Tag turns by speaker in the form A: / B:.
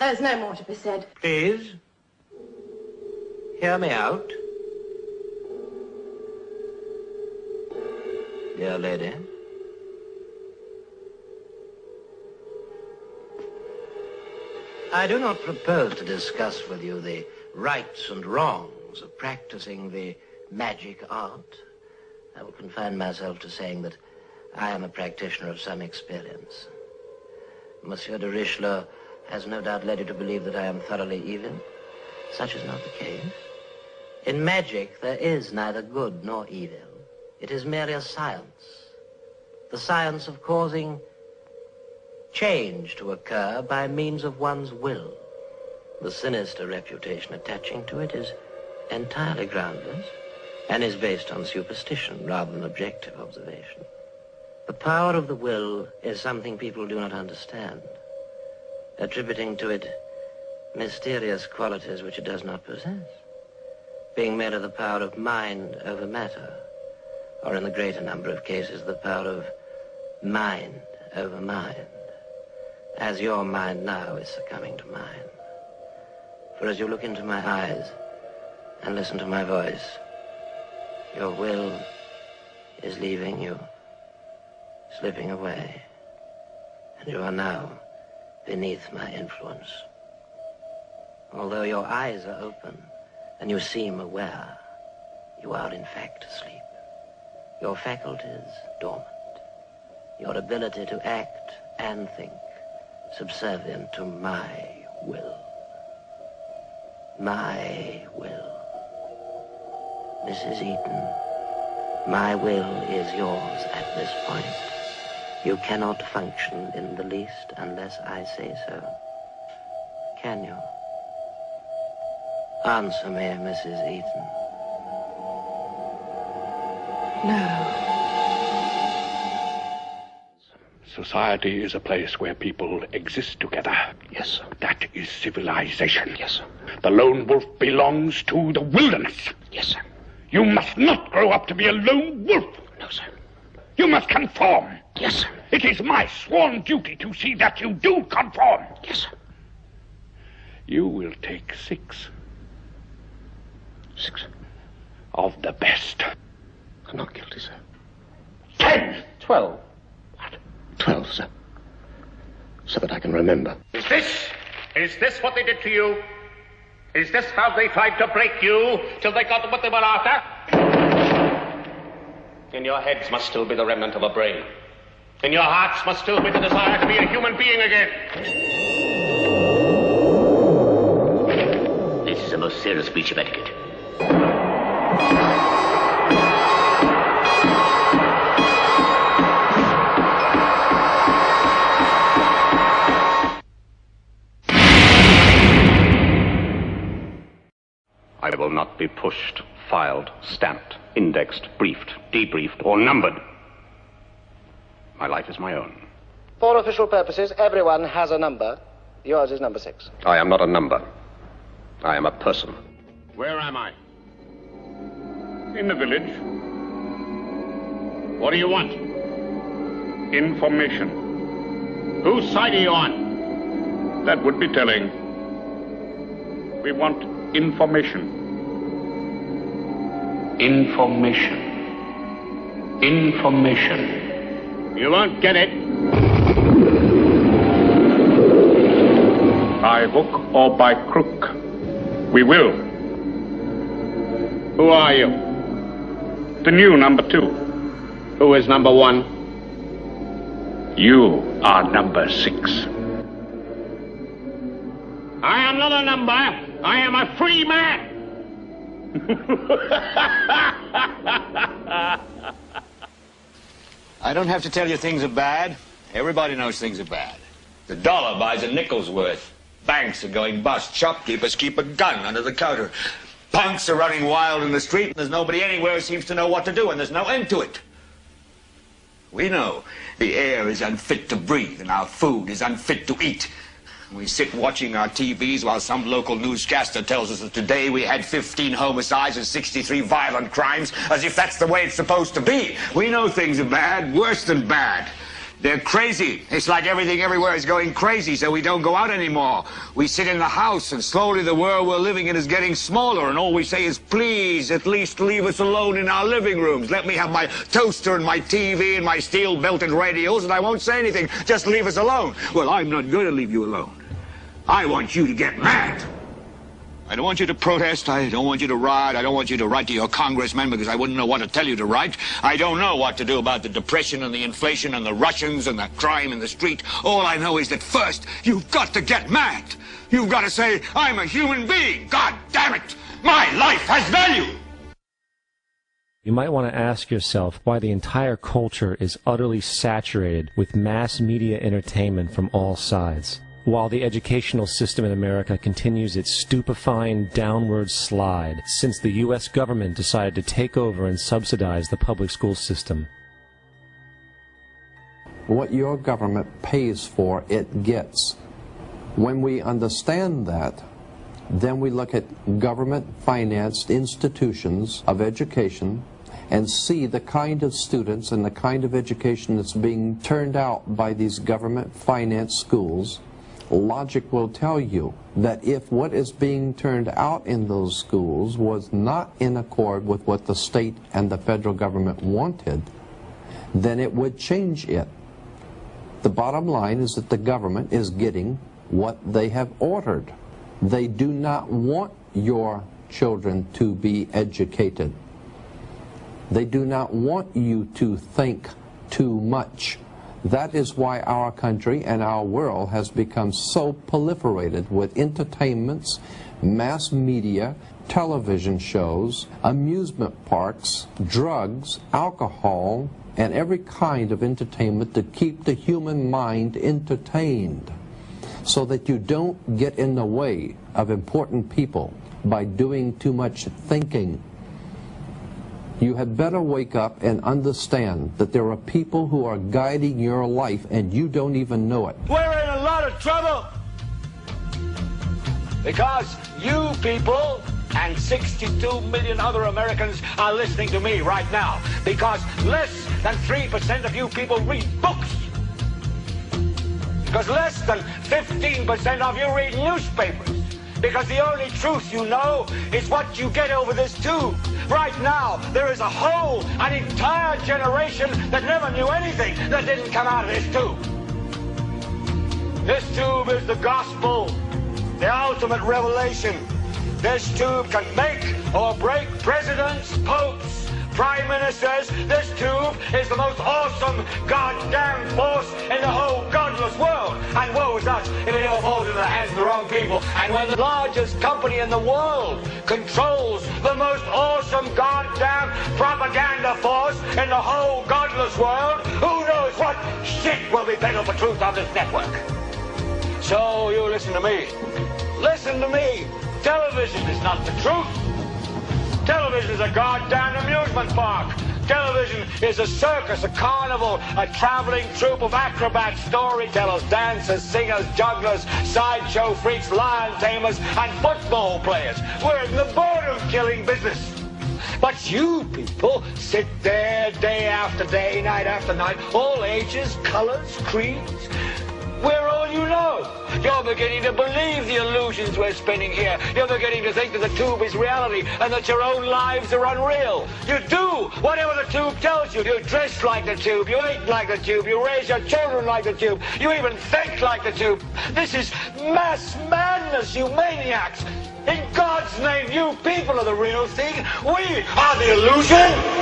A: There's no more to be said.
B: Please, hear me out. Dear lady. I do not propose to discuss with you the rights and wrongs of practicing the magic art. I will confine myself to saying that I am a practitioner of some experience. Monsieur de Richelieu has no doubt led you to believe that I am thoroughly evil. Such is not the case. In magic, there is neither good nor evil. It is merely a science. The science of causing change to occur by means of one's will. The sinister reputation attaching to it is entirely groundless and is based on superstition rather than objective observation. The power of the will is something people do not understand, attributing to it mysterious qualities which it does not possess, being merely the power of mind over matter, or in the greater number of cases, the power of mind over mind, as your mind now is succumbing to mine. For as you look into my eyes and listen to my voice, your will is leaving you, slipping away, and you are now beneath my influence. Although your eyes are open and you seem aware, you are in fact asleep. Your faculties dormant. Your ability to act and think subservient to my will. My will. Mrs. Eaton, my will is yours at this point. You cannot function in the least unless I say so. Can you? Answer me, Mrs. Eaton.
A: No.
C: Society is a place where people exist together.
D: Yes, sir.
C: That is civilization.
D: Yes, sir.
C: The lone wolf belongs to the wilderness.
D: Yes, sir.
C: You must not grow up to be a lone wolf.
D: No, sir.
C: You must conform.
D: Yes, sir.
C: It is my sworn duty to see that you do conform.
D: Yes, sir.
C: You will take 6.
D: 6.
C: Of the best.
D: I'm not guilty, sir.
C: 10.
D: 12. What? 12, sir. So that I can remember.
E: Is this what they did to you? Is this how they tried to break you till they got what they were after? In your heads must still be the remnant of a brain. In your hearts must still be the desire to be a human being again.
F: This is a most serious breach of etiquette.
E: I will not be pushed, filed, stamped, indexed, briefed, debriefed, or numbered. My life is my own.
G: For official purposes, everyone has a number. Yours is number 6.
E: I am not a number. I am a person. Where am I? In the village. What do you want? Information. Whose side are you on? That would be telling. We want information. Information. Information. You won't get it. By hook or by crook, we will. Who are you? The new number 2. Who is number 1? You are number 6. I am not a number. I am a free man.
H: I don't have to tell you things are bad. Everybody knows things are bad. The dollar buys a nickel's worth. Banks are going bust. Shopkeepers keep a gun under the counter. Punks are running wild in the street, and there's nobody anywhere who seems to know what to do, and there's no end to it. We know the air is unfit to breathe, and our food is unfit to eat. We sit watching our TVs while some local newscaster tells us that today we had 15 homicides and 63 violent crimes, as if that's the way it's supposed to be. We know things are bad, worse than bad. They're crazy. It's like everything everywhere is going crazy, so we don't go out anymore. We sit in the house, and slowly the world we're living in is getting smaller, and all we say is, please, at least leave us alone in our living rooms. Let me have my toaster and my TV and my steel-belted radios, and I won't say anything. Just leave us alone. Well, I'm not going to leave you alone. I want you to get mad. I don't want you to protest. I don't want you to riot. I don't want you to write to your congressman because I wouldn't know what to tell you to write. I don't know what to do about the depression and the inflation and the Russians and the crime in the street. All I know is that first, you've got to get mad. You've got to say, I'm a human being. God damn it. My life has value.
I: You might want to ask yourself why the entire culture is utterly saturated with mass media entertainment from all sides, while the educational system in America continues its stupefying downward slide since the U.S. government decided to take over and subsidize the public school system.
J: What your government pays for, it gets. When we understand that, then we look at government-financed institutions of education and see the kind of students and the kind of education that's being turned out by these government-financed schools. Logic will tell you that if what is being turned out in those schools was not in accord with what the state and the federal government wanted, then it would change it. The bottom line is that the government is getting what they have ordered. They do not want your children to be educated. They do not want you to think too much. That is why our country and our world has become so proliferated with entertainments, mass media, television shows, amusement parks, drugs, alcohol, and every kind of entertainment to keep the human mind entertained, so that you don't get in the way of important people by doing too much thinking. You had better wake up and understand that there are people who are guiding your life and you don't even know it.
H: We're in a lot of trouble because you people and 62 million other Americans are listening to me right now, because less than 3% of you people read books, because less than 15% of you read newspapers, because the only truth you know is what you get over this tube. Right now, there is an entire generation that never knew anything that didn't come out of this tube. This tube is the gospel, the ultimate revelation. This tube can make or break presidents, popes, prime ministers. This tube is the most awesome goddamn force in the whole godless world. And woe is us if it all falls into the hands of the wrong people. And when the largest company in the world controls the most awesome goddamn propaganda force in the whole godless world, who knows what shit will be peddled for truth on this network. So you listen to me. Listen to me. Television is not the truth. Television is a goddamn amusement park. Television is a circus, a carnival, a traveling troupe of acrobats, storytellers, dancers, singers, jugglers, sideshow freaks, lion tamers, and football players. We're in the boredom-killing business. But you people sit there day after day, night after night, all ages, colors, creeds. We're all you know. You're beginning to believe the illusions we're spinning here. You're beginning to think that the tube is reality and that your own lives are unreal. You do whatever the tube tells you. You dress like the tube. You eat like the tube. You raise your children like the tube. You even think like the tube. This is mass madness, you maniacs. In God's name, you people are the real thing. We are the illusion.